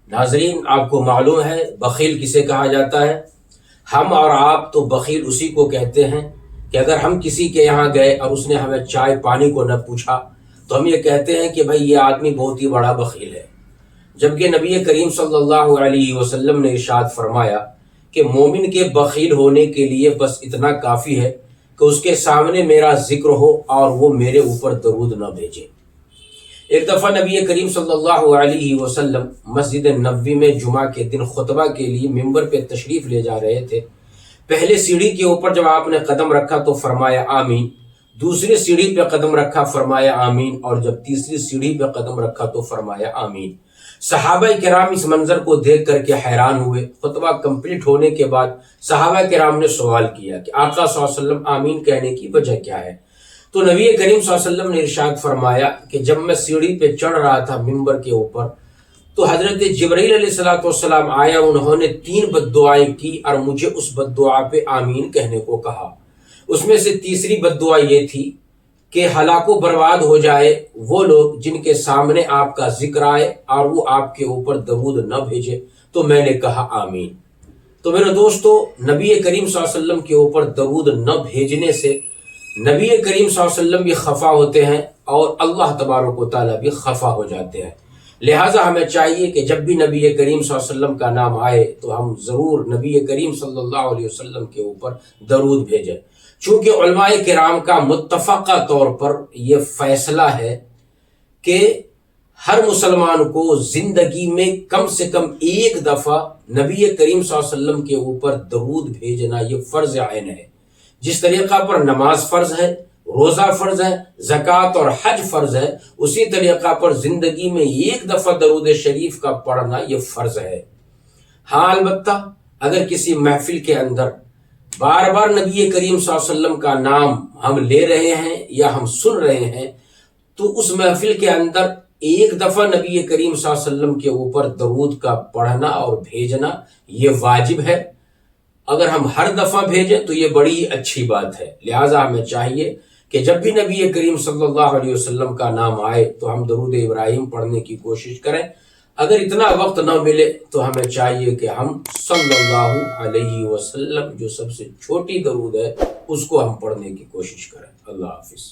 ناظرین، آپ کو معلوم ہے بخیل کسے کہا جاتا ہے؟ ہم اور آپ تو بخیل اسی کو کہتے ہیں کہ اگر ہم کسی کے یہاں گئے اور اس نے ہمیں چائے پانی کو نہ پوچھا تو ہم یہ کہتے ہیں کہ بھائی یہ آدمی بہت ہی بڑا بخیل ہے، جبکہ نبی کریم صلی اللہ علیہ وسلم نے ارشاد فرمایا کہ مومن کے بخیل ہونے کے لیے بس اتنا کافی ہے کہ اس کے سامنے میرا ذکر ہو اور وہ میرے اوپر درود نہ بھیجے۔ ایک دفعہ نبی کریم صلی اللہ علیہ وسلم مسجد نبوی میں جمعہ کے دن خطبہ کے لیے ممبر پہ تشریف لے جا رہے تھے۔ پہلے سیڑھی کے اوپر جب آپ نے قدم رکھا تو فرمایا آمین، دوسری سیڑھی پہ قدم رکھا فرمایا آمین، اور جب تیسری سیڑھی پہ قدم رکھا تو فرمایا آمین۔ صحابہ کرام اس منظر کو دیکھ کر کے حیران ہوئے۔ خطبہ کمپلیٹ ہونے کے بعد صحابہ کرام نے سوال کیا کہ آقا صلی اللہ علیہ وسلم آمین کہنے کی وجہ کیا ہے؟ تو نبی کریم صلی اللہ علیہ وسلم نے ارشاد فرمایا کہ جب میں سیڑھی پہ چڑھ رہا تھا ممبر کے اوپر تو حضرت جبرائیل علیہ السلام آیا، انہوں نے 3 بد دعائیں کی اور مجھے اس بد دعا پہ آمین کہنے کو کہا۔ اس میں سے تیسری بد دعا یہ تھی کہ ہلاک و برباد ہو جائے وہ لوگ جن کے سامنے آپ کا ذکر آئے اور وہ آپ کے اوپر درود نہ بھیجے، تو میں نے کہا آمین۔ تو میرے دوستو، نبی کریم صلی اللہ علیہ وسلم کے اوپر درود نہ بھیجنے سے نبی کریم صلی اللہ علیہ وسلم بھی خفا ہوتے ہیں اور اللہ تبارک و تعالیٰ بھی خفا ہو جاتے ہیں۔ لہٰذا ہمیں چاہیے کہ جب بھی نبی کریم صلی اللہ علیہ وسلم کا نام آئے تو ہم ضرور نبی کریم صلی اللہ علیہ وسلم کے اوپر درود بھیجیں، چونکہ علماء کرام کا متفقہ طور پر یہ فیصلہ ہے کہ ہر مسلمان کو زندگی میں کم سے کم ایک دفعہ نبی کریم صلی اللہ علیہ وسلم کے اوپر درود بھیجنا یہ فرض عین ہے۔ جس طریقہ پر نماز فرض ہے، روزہ فرض ہے، زکوٰۃ اور حج فرض ہے، اسی طریقہ پر زندگی میں ایک دفعہ درود شریف کا پڑھنا یہ فرض ہے۔ ہاں، البتہ اگر کسی محفل کے اندر بار بار نبی کریم صلی اللہ علیہ وسلم کا نام ہم لے رہے ہیں یا ہم سن رہے ہیں تو اس محفل کے اندر ایک دفعہ نبی کریم صلی اللہ علیہ وسلم کے اوپر درود کا پڑھنا اور بھیجنا یہ واجب ہے۔ اگر ہم ہر دفعہ بھیجیں تو یہ بڑی اچھی بات ہے۔ لہٰذا ہمیں چاہیے کہ جب بھی نبی کریم صلی اللہ علیہ وسلم کا نام آئے تو ہم درود ابراہیم پڑھنے کی کوشش کریں۔ اگر اتنا وقت نہ ملے تو ہمیں چاہیے کہ ہم صلی اللہ علیہ وسلم جو سب سے چھوٹی درود ہے اس کو ہم پڑھنے کی کوشش کریں۔ اللہ حافظ۔